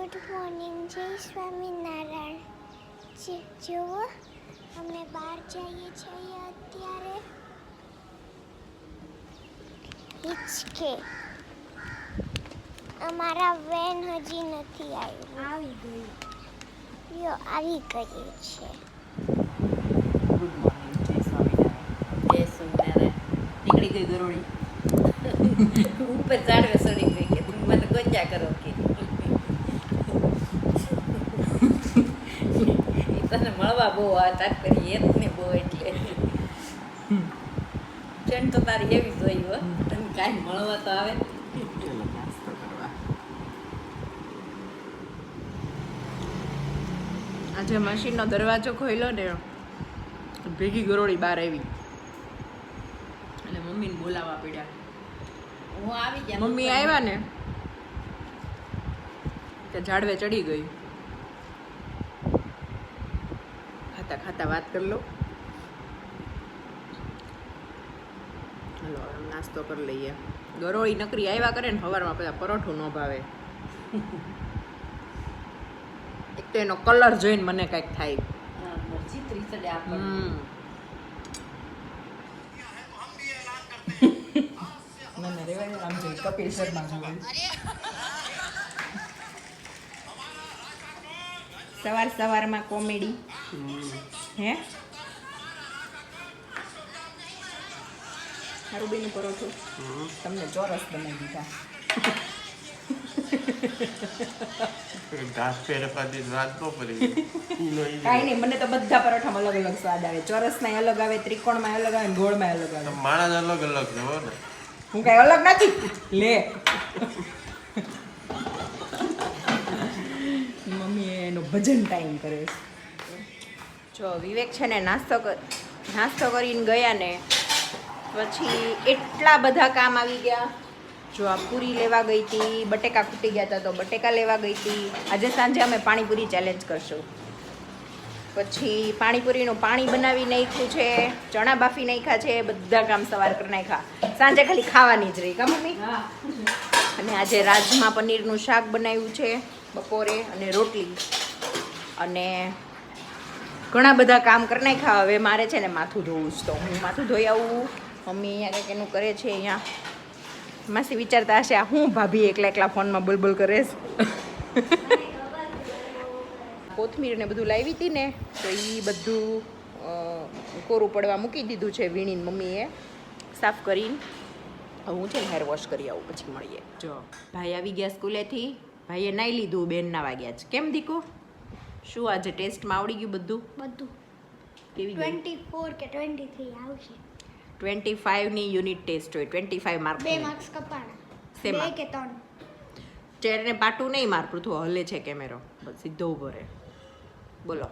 Good morning, જય સ્વામિનારાયણ. જુઓ અમે બહાર જઈએ છીએ અત્યારે. હિચકે અમારા વેન હજી નથી આવી ગઈ. યો આવી ગઈ છે. ગુડ મોર્નિંગ, જય સ્વામિનારાયણ. જય સ્વામિનારાયણ. નીકળી ગઈ ગરોળી ઉપર ઝાડવે ચડી ગઈ કે તમે મને ગોંજા કરો કે તને મળવા બહુ તાર કરી એમને બહુ એટલે ચણ તો તારી એવી જોઈ હો તને કાંઈ મળવા તો આવે નાસ્તો કરવા. આજે મશીનનો દરવાજો ખોલ્યો ને ભેગી ગરોળી બહાર આવી અને મમ્મીને બોલાવવા પડ્યા. હું આવી ગયા મમ્મી આવ્યા ને કે ઝાડવે ચડી ગઈ. ખાતા ખાતા વાત કરી લો. હલો હવે નાસ્તો કરી લઈએ. ગરોળી નકરી આવ્યા કરે ને સવારમાં બધા પરોઠું ન ભાવે. એક તો એનો કલર જોઈને મને કાંઈક થાય. ચિત્રી ચડે આપણને મને રેવાય આમ જોઈ કપિલ શર્મા જોઈ. સવાર સવારમાં કોમેડી હે સારું બેનું પરોઠું તમને ચોરસ બનાવી દીધા. ઘાસ ફેરફારથી સ્વાદ તો પડી કાંઈ નહીં, મને તો બધા પરોઠામાં અલગ અલગ સ્વાદ આવે. ચોરસમાં અલગ આવે, ત્રિકોણમાં અલગ આવે, ગોળમાં અલગ આવે. માણસ અલગ અલગ છે હો ને. હું કાંઈ અલગ નથી લે. મમ્મી એનો ભજન ટાઈમ કરે છે. જો વિવેક છે ને નાસ્તો કરીને ગયા ને પછી એટલા બધા કામ આવી ગયા. જો આ પૂરી લેવા ગઈ હતી, બટેકા ખૂટી ગયા હતા તો બટેકા લેવા ગઈ હતી. આજે સાંજે અમે પાણીપુરી ચેલેન્જ કરશું. પછી પાણીપુરીનું પાણી બનાવી નાખ્યું છે, ચણા બાફી નાખ્યા છે, બધા કામ સવાર કરી નાખ્યા. સાંજે ખાલી ખાવાની જ રહી કા મમ્મી. અને આજે રાજમા પનીરનું શાક બનાવ્યું છે બપોરે અને રોટલી. અને ઘણા બધા કામ કરી નાખ્યા. હવે મારે છે ને માથું ધોવું જ, તો હું માથું ધોઈ આવું. મમ્મી અહીંયા કંઈક એનું કરે છે. અહીંયા માસી વિચારતા હશે આ હું ભાભી એકલા એકલા ફોનમાં બોલ કરે છે. કોથમીર ને બધું લાવી હતી ને તો એ બધું કોરું પડવા મૂકી દીધું છે વીણીને મમ્મીએ સાફ કરીને. હવે હું છે ને હેર વોશ કરી આવું પછી મળીએ. જો ભાઈ આવી ગયા સ્કૂલેથી. ભાઈએ નાઈ લીધું, બેન ના વાગ્યા છે. કેમ દીકુ, શું આજે ટેસ્ટમાં આવડી ગયું બધું? બધું કેવી 24 કે 23 આવશે. 25 ની યુનિટ ટેસ્ટ હોય, 25 માર્ક. 2 માર્ક્સ કપાણા. શેમાં? 2 કે 3. ચેરને પાટું નહીં માર, પૃથ્વી હલે છે કેમેરો, બસ સીધો ઊભો રહે. બોલો.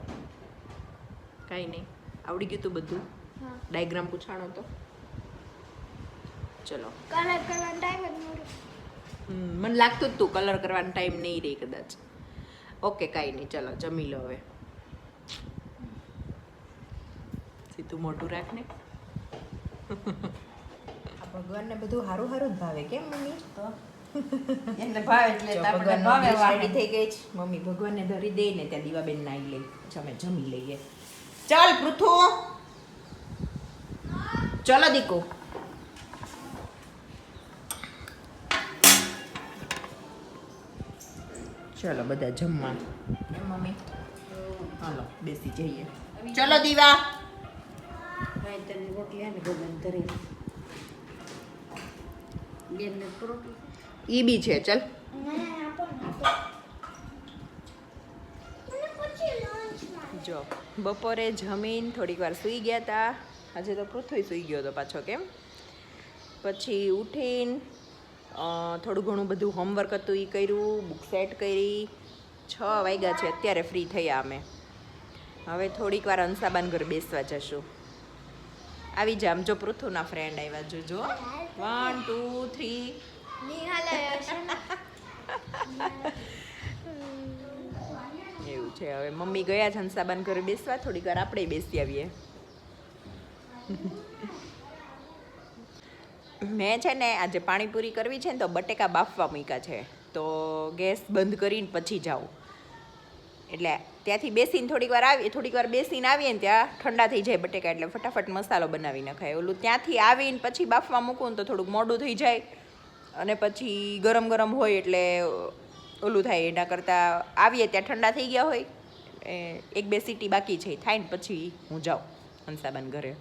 કાંઈ નહીં, આવડી ગયું તું બધું. હા. ડાયગ્રામ પૂછાણો તો ચલો. કલર કરવાનો ટાઈમ જ મળ્યો. મને લાગતું જ તું કલર કરવાનો ટાઈમ નહીં રહી કદાચ. ઓકે કાંઈ નહીં, ચલો જમી લો હવે. સીધું મોટું રાખ ને. આ ભગવાનને બધું સારું સારું જ ભાવે કેમ મમ્મી? તો એને ભાવે એટલે જો આપણે ભગવાનનો ભાવે ડીશ વાળે. રેડી થઈ ગઈ છે. મમ્મી ભગવાનને ધરી દે ને ત્યાં દીવાબેન નાઈ લઈ પછી અમે જમી લઈએ. ચાલ પૃથુ, ચલો દીકુ. ચલો બધા જમવા. એમ મમ્મી હાલો બેસી જઈએ. ચલો દીવા. ભાઈ તને રોટલી આને ભગવાન ધરી બેનને રોટલી ઈ બી છે. ચલ મને આપો ને. મને પછી લંચમાં. જો બપોરે જમીન થોડીક વાર સૂઈ ગયા હતા. આજે તો પૃથ્વી સૂઈ ગયો હતો પાછો કેમ. પછી ઉઠીને થોડું ઘણું બધું હોમવર્ક હતું એ કર્યું, બુક સેટ કરી. 6 વાગ્યા છે અત્યારે ફ્રી થયા અમે. હવે થોડીક વાર અંસાબાન ઘર બેસવા જશું. આવી જા. આમ જો પૃથ્વીના ફ્રેન્ડ આવ્યા જોજો. 1 2 3 નિહાલ હશે ને. એવું છે. હવે મમ્મી ગયા છે હંસાબાન ઘરે બેસવા, થોડીક વાર આપણે બેસી આવીએ. મેં છે ને આજે પાણીપુરી કરવી છે ને તો બટેકા બાફવા મૂક્યા છે. તો ગેસ બંધ કરીને પછી જાઓ. એટલે ત્યાંથી બેસીને થોડીક વાર બેસીને આવીએ ને ત્યાં ઠંડા થઈ જાય બટેકા, એટલે ફટાફટ મસાલો બનાવી નખાય. ઓલું ત્યાંથી આવીને પછી બાફવા મૂકું ને તો થોડુંક મોડું થઈ જાય, અને પછી ગરમ ગરમ હોય એટલે ઓલું થાય. એના કરતાં આવીએ ત્યાં ઠંડા થઈ ગયા હોય, 1-2 સીટી બાકી છે, થાય ને પછી હું જાઉં હંસાબાન ઘરે.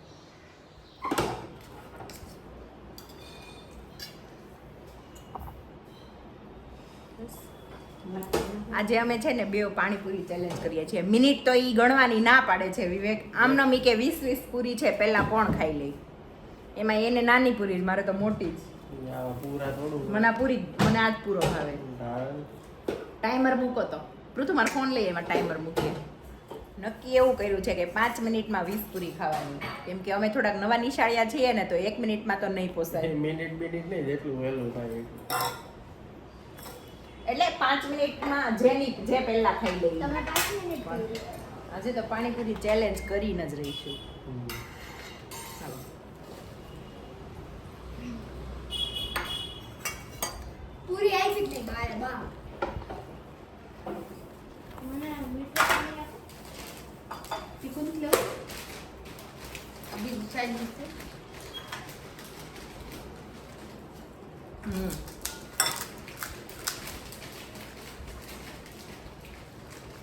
આજે અમે છે ને 2 પાણીપુરી ચેલેન્જ કરીએ છીએ. મિનિટ તો એ ગણવાની ના પાડે છે વિવેક. આમનો મી કે 20 પૂરી છે, પહેલા કોણ ખાઈ લે. એમાં એને નાની પૂરી, મારે તો મોટી જ. મને આજ પૂરો ભાવે. ટાઈમર મૂકો તો પૃથુ મારો ફોન લઈએ, એમાં ટાઈમર મૂકીએ. નક્કી એવું કર્યું છે કે 5 મિનિટમાં 20 પૂરી ખાવાની, કેમ કે અમે થોડાક નવા નિશાળિયા છીએ ને, તો 1 મિનિટમાં તો નહીં પોસાય. મિનિટ નહીં, જેટલું વહેલું થાય એટલે 5 મિનિટમાં જે પહેલા ખાઈ લઈએ. તમે 5 મિનિટ આજે તો પાણીપુરી ચેલેન્જ કરીને જ રહીશું. પૂરી આવી જ નહીં બા. મને મીઠું તીખું નથી લેવું? અભી સાઈડ નીચે.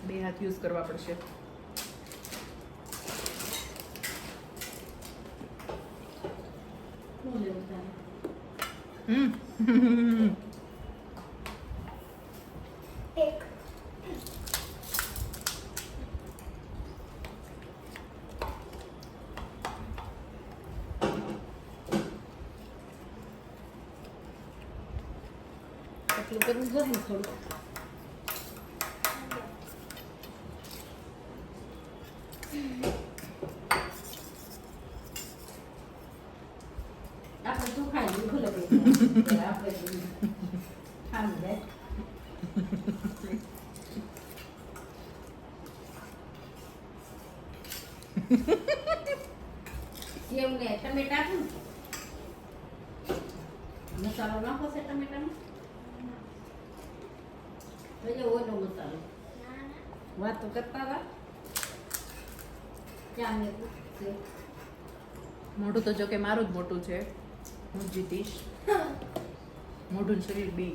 બે હાથ યુઝ કરવા પડશે. શું લેવું તારે? એક એટલું કરવું જોઈએ ને થોડું. આપણે શું ખાઈ ભૂલે આપણે ખામી જાય. સેવ ને ટમેટા આપું, મસાલો નાખો છે ટમેટામાં. ઓલો મસાલો વાતો કરતા હતા ત્યાં મેં પૂછ્યું. મોઢું તો જો કે મારું જ મોટું છે, હું જીતીશ. મોઢું ને શરીર બે.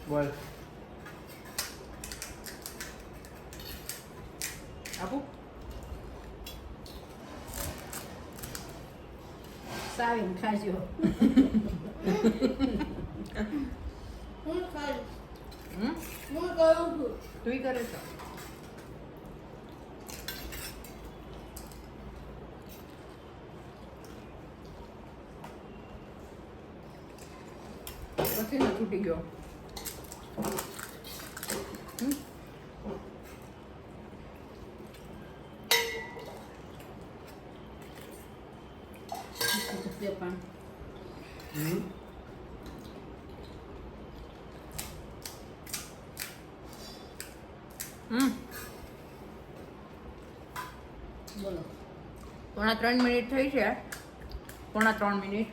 બોલ. આપું સાવીને ખાજો. હું કરું હમ હું કરું છું. તું કરે છો? પછી ના તૂટી ગયો. પણ બોલો. 3 મિનિટ થઈ છે. 3 મિનિટ.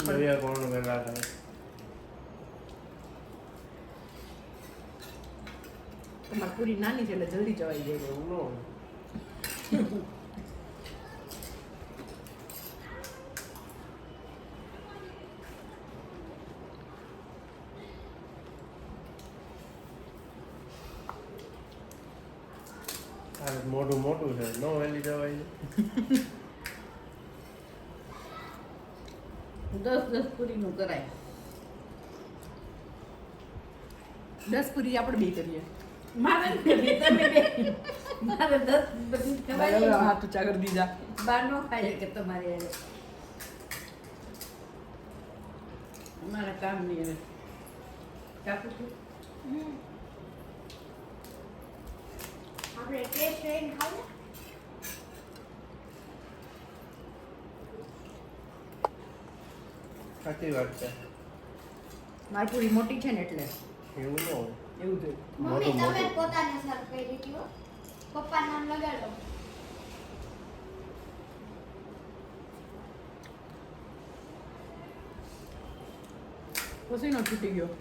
જોઈએ કોણ વેલા થાય. તમારી પૂરી નાની છે એટલે જલ્દી જવાઈ જાય. એવું ન હોય. મોઢું મોટું છે, નો વહેલી જવાય. 10 પૂરીનું કરાય. 10 પૂરી આપણે બે કરીએ. મારે નથી, તમે બે. મારે 10 બધી ખવાય. હાથ ઊંચા કરી દીધા. બહાર નો ખાય કે તમારે મારા કામ નહીં હવે કાપું છું. આપણે ટેસ્ટ કરીને ખાવ ને. સાચી વાત છે. મારી પૂરી મોટી છે ને એટલે એવું ન હોય. એવું થયું. મોટું મોટું પોતાને સર કરી દીધી હો. પપ્પા નામ લગાડો. પછી નો તૂટી ગયો.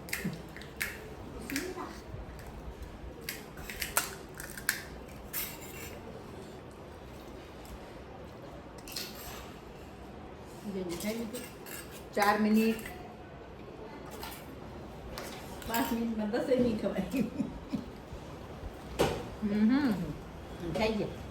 જેની થઈ લીધું. 4 મિનિટ 5 મિનિટમાં 10 નહીં ખવાય. થઈ ગયા.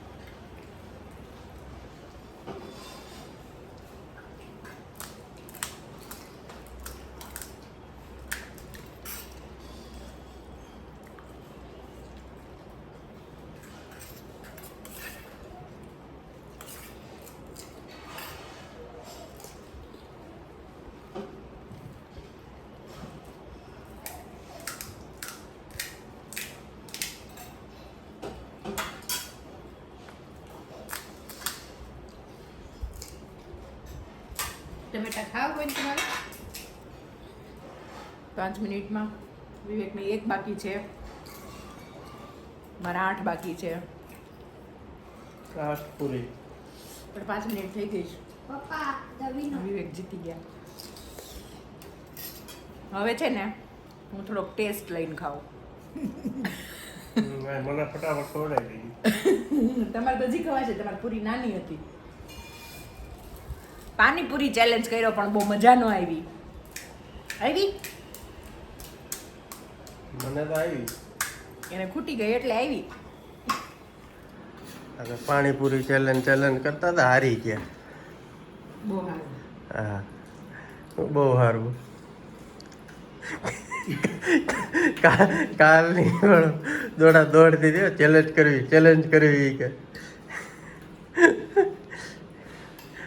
ટમેટા ખાવ કોઈ તમારે 5 મિનિટમાં વિવેકને 1 બાકી છે, મારા 8 બાકી છે, લાસ્ટ પૂરી. પણ 5 મિનિટ થઈ ગઈ છે. પપ્પા દવીનો વિવેક જીતી ગયા. હવે છે ને હું થોડોક ટેસ્ટ લઈને ખાઉં. મને ફટાફટ ખવડાવી દીધી. તમારે તો હજી ખવાય છે, તમારી પૂરી નાની હતી. પાણીપુરી ચેલેન્જ કર્યો પણ બહુ મજા ન આવી. આવી મને તો આવી. એને ખૂટી ગઈ એટલે આવી. અને પાણીપુરી ચેલેન્જ કરતા હતા, હારી ગયા. બહુ સારું. હા બહુ સારું. કાલની દોડા દોડતી હતી ચેલેન્જ કરવી કે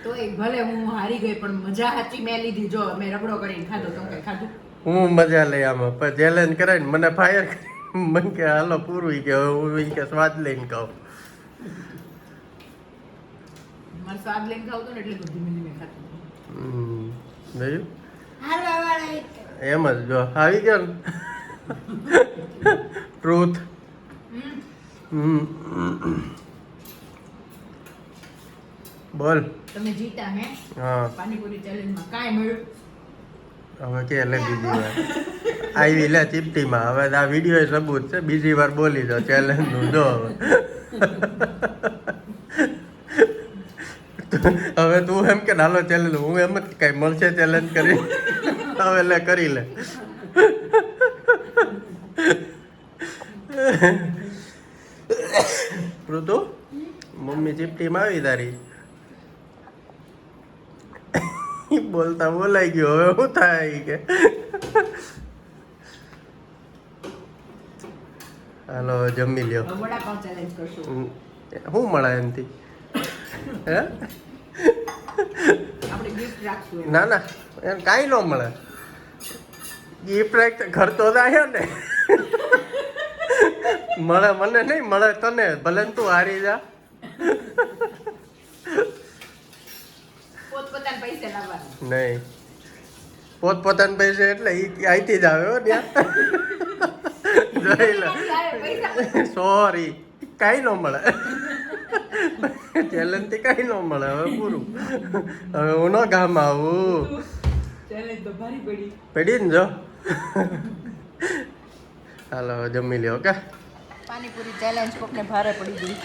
તોય ભલે હું હારી ગઈ પણ મજા સાચી મેં લીધી. જો મેં રગડો કરીને ખાધો, તમે કઈ ખાધું? હું મજા લઈ આમાં. પણ ચેલેન્જ કરાવીને મને ફાયર મને કે હાલો પૂરું કે હું કે સ્વાદ લઈને ખાઉં. મારે સ્વાદ લઈને ખાવું ને એટલે તો ધીમે ધીમે ખાતું. જોયું હારવા વાળા એક એમ જ જો આવી ગયો ને ટ્રુથ. બોલ. તમે જીતા હે હા પાણીપુરી ચેલેન્જમાં. કાંઈ મળ્યું? હવે કે લે બીજી વાર આવી લે ચીપટીમાં. હવે આ વિડીયો સબૂત છે, બીજી વાર બોલી દો ચેલેન્જનું. જો હવે તું એમ કે નાલો ચેલેન્જ, હું એમ જ કઈ મળશે ચેલેન્જ કરી. હવે લે કરી લે. ઋતુ મમ્મી ચીપટીમાં આવી તારી. બોલતા બોલાઈ ગયો. હવે શું થાય કે હાલો જમી લ્યો. હવે વડાપાવ ચેલેન્જ કરશું. શું મળે એનાથી? હે આપણે ગિફ્ટ રાખશું એમ. ના એને કાંઈ ન મળે. ગિફ્ટ રાખ ઘર તો આવ્યો ને. મળે મને નહીં, મળે તને. ભલે ને તું હારી જા. પોતપોતાના પૈસે લાવવાનું. નહીં પોતપોતાના પૈસે એટલે અહીંથી જ આવે હો ત્યાં. જોઈ લે. સોરી કાંઈ ન મળે. ચેલેન્જથી કાંઈ ન મળે. હવે પૂરું. હવે હું ન ગામ આવું. ચેલેન્જ તો ભારી પડી. પડી ને જો. હાલો જમી લ્યો કે. પાણીપુરી ચેલેન્જ કોકને ભારે પડી ગઈ.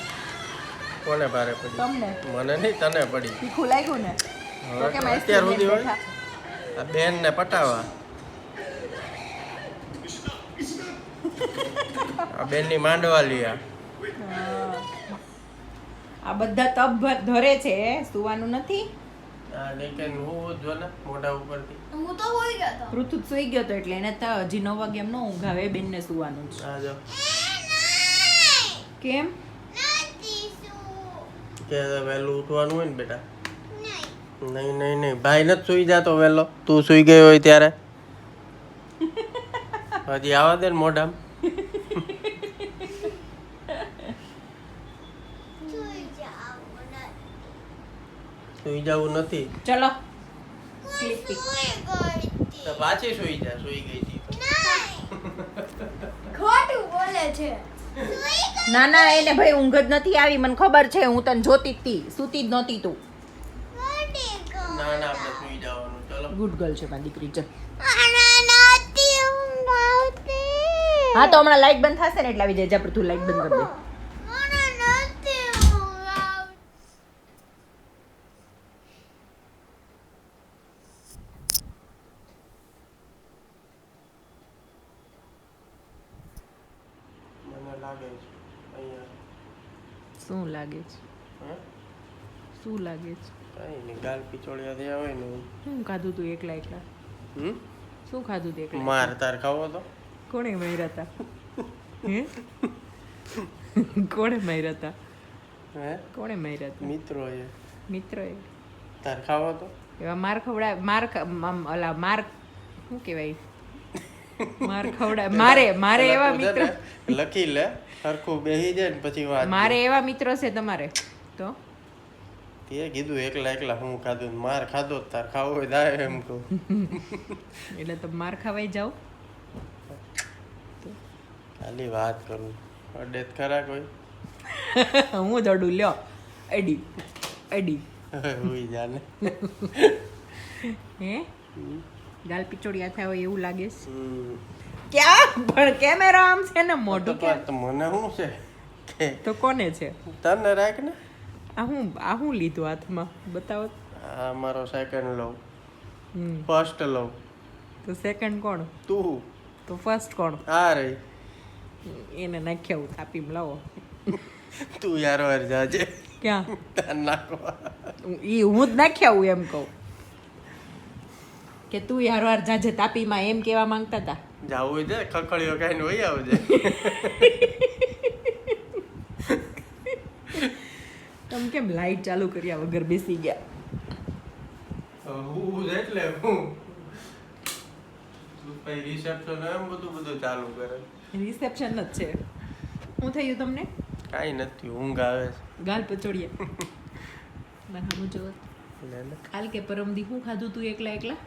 કોને ભારે પડી? તમને મને નહીં, તને પડી. તીખું લાગ્યું ને તો કેમ અત્યાર સુધી હોય બેઠા? આ બેન ને પટાવા. આ બેન ની માંડવા લીયા. આ બધા તબ ધરે છે, સુવાનું નથી. આ લેકિન હું જો ને મોઢા ઉપરથી. હું તો હોઈ ગયો તો ઋતુ સુઈ ગયો તો એટલે એને તો હજી 9 વાગે એમ ન ઊંઘ આવે. બેનને સુવાનું છે. આ જો કેમ? કે વહેલું ઉઠવાનું હોય ને બેટા. નહીં ભાઈ નથી સુઈ જાતો વહેલો. તું સુઈ ગઈ હોય ત્યારે હજી આવા દે ને મોઢામાં. સુઈ જવું નથી. ચલો સ્લીપી. તો પાછી સુઈ જા. સુઈ ગઈ હતી તો. ખોટું બોલે છે ના ના એને ભાઈ ઊંઘ જ નથી આવી, મને ખબર છે, હું તને જોતી જ તી, સૂતી જ નહોતી તું. ના ના આપણે સુઈ જવાનું ચલો. ગુડ ગર્લ છે મારી દીકરી. ચાલ નથી ઊંઘ આવતી. હા તો હમણાં લાઈટ બંધ થશે ને એટલે આવી જાય. જા પર તું લાઈટ બંધ કરી દે. મને નથી ઊંઘ આવતી. મને લાગે છે અહીંયા શું લાગે છે? હે શું લાગે છે? કઈ નહીં ગાલ પિચોળિયા થયા હોય ને. શું ખાધું તું એકલા એકલા? હમ શું ખાધું તું એકલા? માર તાર ખાવો તો કોણે માર્યા હતા? હે કોણે માર્યા હતા? હે કોણે માર્યા હતા? મિત્રો એ મિત્રોએ. તાર ખાવો તો એવા માર ખવડાય ઓલા માર શું કહેવાય? માર ખવડાય મારે એવા તું મિત્રો જરા લખી લે હરખું બેહી જાય ને પછી વાત મારે એવા મિત્રો છે તમારે તો તે કીધું એકલા એકલા હું ખાધું ને માર ખાધો તો તાર ખાવો હોય દાય એમ કહું. એટલે તો માર ખવાઈ જાવ. ખાલી વાત કરું અડે તો ખરા કોઈ હું દડું લ્યો અડી અડી હોઈ જાને. હે ગાલ પિચોડિયા થયા હોય એવું લાગે છે. હમ. ક્યાં પણ કેમેરા આમ છે ને મોઢું તો ક્યાં? તો મને શું છે કે તો કોને છે તને રાખ ને. આ હું લીધું હાથમાં બતાવો. આ મારો સેકન્ડ લવ હમ ફર્સ્ટ લવ તો સેકન્ડ કોણ? તું તો ફર્સ્ટ કોણ? આ રહી એને નાખ્યા હું તાપીમાં લાવો. તું યાર વાર જાજે ક્યાં? તાર નાખવા હું જ નાખ્યા હું એમ કહું કે તું યાર વાર જાજે તાપીમાં એમ કેવા માંગતા હતા. જાવું હોય છે ખખડીઓ ખાઈને વહી આવજે. તમે કેમ લાઈટ ચાલુ કર્યા વગર બેસી ગયા? હું એટલે હું પછી રિસેપ્શન એમ બધું ચાલુ કરે. રિસેપ્શન જ છે. શું થયું તમને? કાંઈ નથી ઊંઘ આવે ગાલ પચોડિયા. ના હું જોત છે લે લે. કાલ કે પરમદી શું ખાધું તું એકલા એકલા?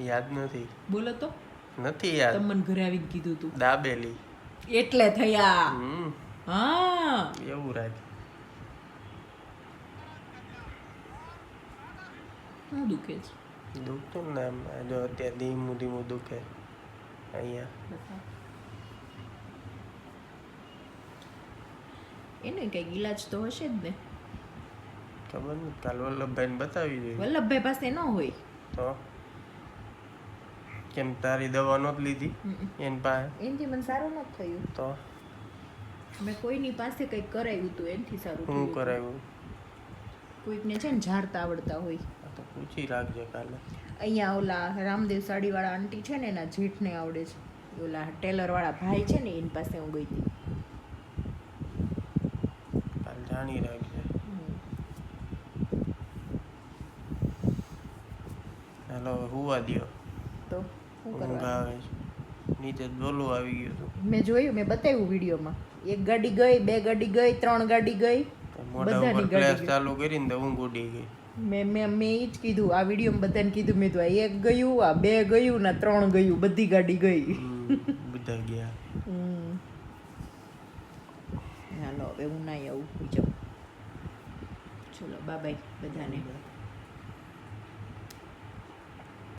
યાદ નથી બોલો તો. નથી યાદ. તમે મને ઘરે આવીને કીધું તું દાબેલી. એટલે થયા. હમ હા એવું રાખ. શું દુખે છે? દુખતું ને આમ આ જો અત્યારે ધીમું ધીમું દુખે અહીંયા. બતાવો. એને કઈક ઈલાજ તો હશે જ ને. ખબર નહીં કાલ વલ્લભભાઈને બતાવી જોઈએ વલ્લભભાઈ પાસે ન હોય. તો કેમ તારી દવા નહોતી લીધી એની પાસે એનાથી મને સારું નથી થયું. તો મેં કોઈની પાસે કંઈક કરાવ્યું હતું એનાથી સારું હું થયું. કરાવ્યું કોઈકને છે ને ઝાડતા આવડતા હોય. આ તો પૂછી રાખજે કાલે. અહીંયા ઓલા રામદેવ સાડીવાળા આંટી છે ને એના જેઠને આવડે છે. ઓલા ટેલરવાળા ભાઈ છે ને એની પાસે હું ગઈ હતી. કાલ જાણી રાખજે. હાલો હવે હુવા દ્યો તો શું ઊંઘ કરવાનું? આવે છે નીચે ડોલું આવી ગયું હતું. મેં જોયું, મેં બતાવ્યું વિડીયોમાં. એક ગાડી ગઈ, બે ગાડી ગઈ, 3 ગાડી ગઈ. મોઢા બધાની ઉપર ગાડી ફ્લેશ ગઈ. ચાલુ કરીને તો ઊંઘ ઉડી ગઈ. મેં એ જ કીધું આ વિડીયોમાં બધાને કીધું. મેં તો આ 1 ગયું, આ 2 ગયું ને 3 ગયું, બધી ગાડી ગઈ. બધા ગયા. હાલો હવે હું ના આવું, હોઈ જાઉં. ચલો બાય બાય બધાને.